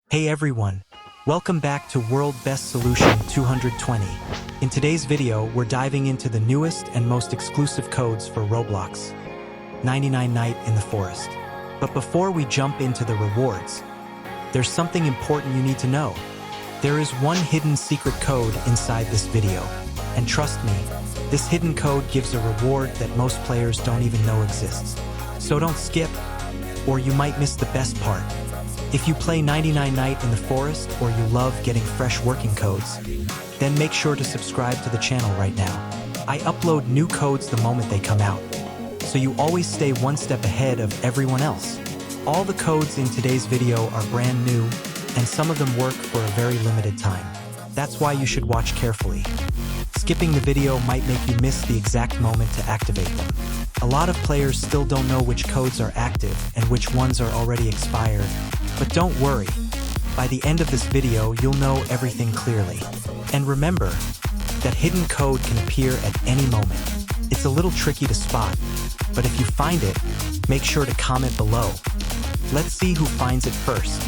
Hey everyone, welcome back to World Best Solution 220. In today's video, we're diving into the newest and most exclusive codes for Roblox, 99 Night in the Forest. But before we jump into the rewards, there's something important you need to know. There is one hidden secret code inside this video, and trust me, this hidden code gives a reward that most players don't even know exists. So don't skip, or you might miss the best part. If you play 99 Night in the Forest or you love getting fresh working codes, then make sure to subscribe to the channel right now. I upload new codes the moment they come out, so you always stay one step ahead of everyone else. All the codes in today's video are brand new, and some of them work for a very limited time. That's why you should watch carefully. Skipping the video might make you miss the exact moment to activate them. A lot of players still don't know which codes are active and which ones are already expired. But don't worry, by the end of this video, you'll know everything clearly. And remember that hidden code can appear at any moment. It's a little tricky to spot, but if you find it, make sure to comment below. Let's see who finds it first.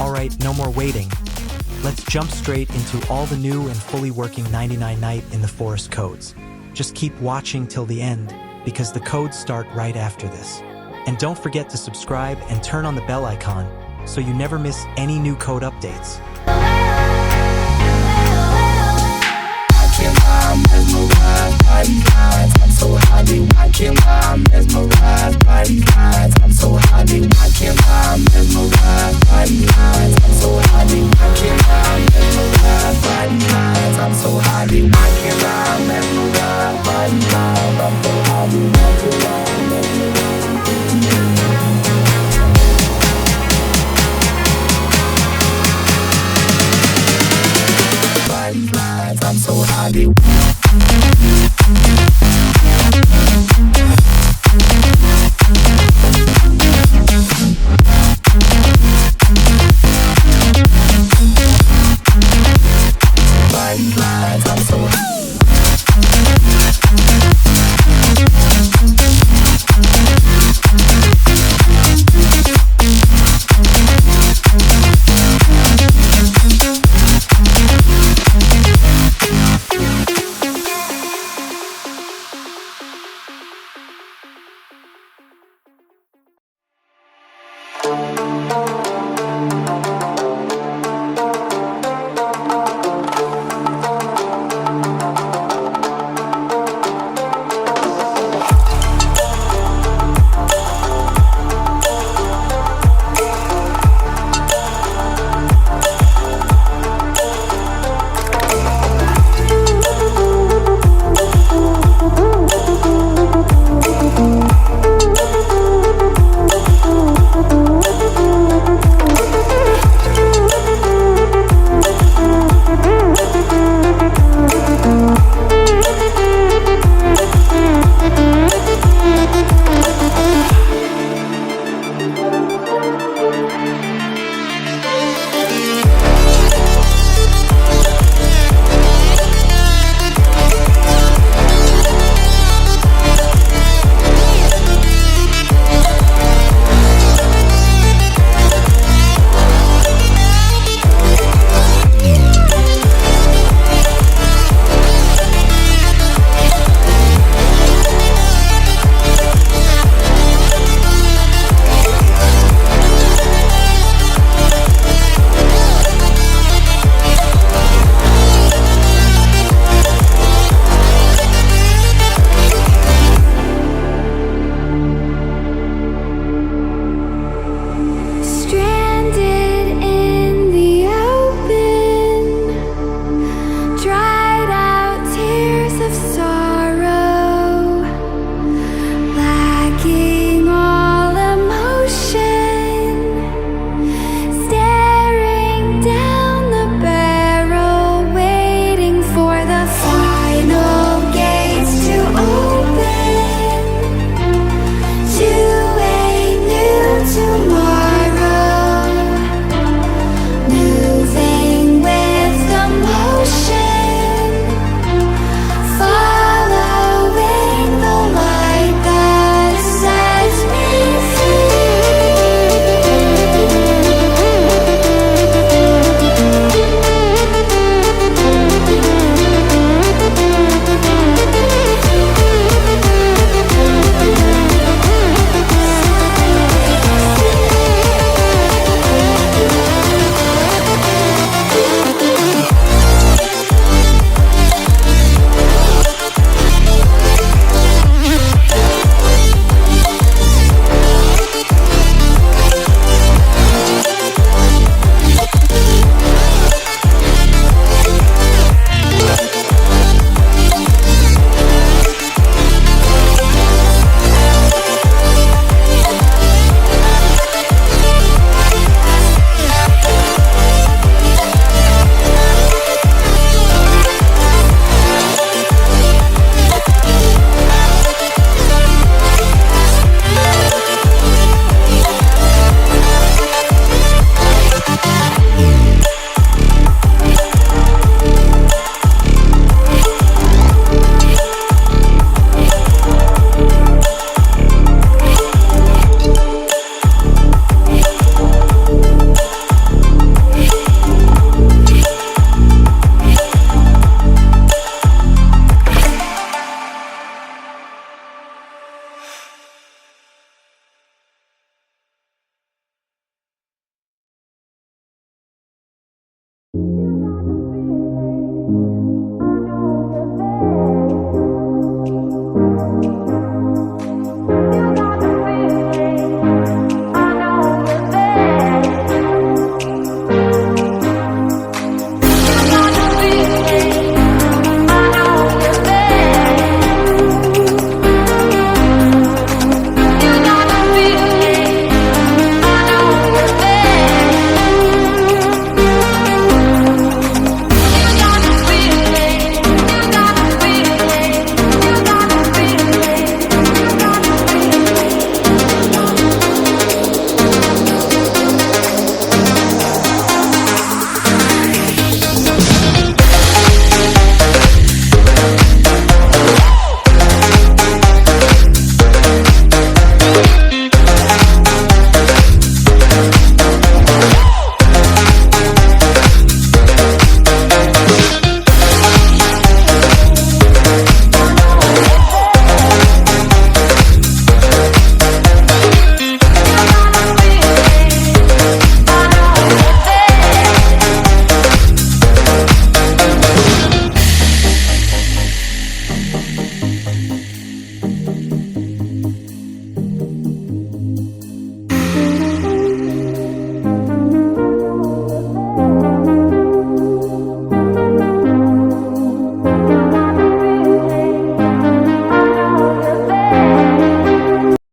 Alright, no more waiting. Let's jump straight into all the new and fully working 99 Night in the Forest codes. Just keep watching till the end, because the codes start right after this. And don't forget to subscribe and turn on the bell icon so you never miss any new code updates. I'm so happy.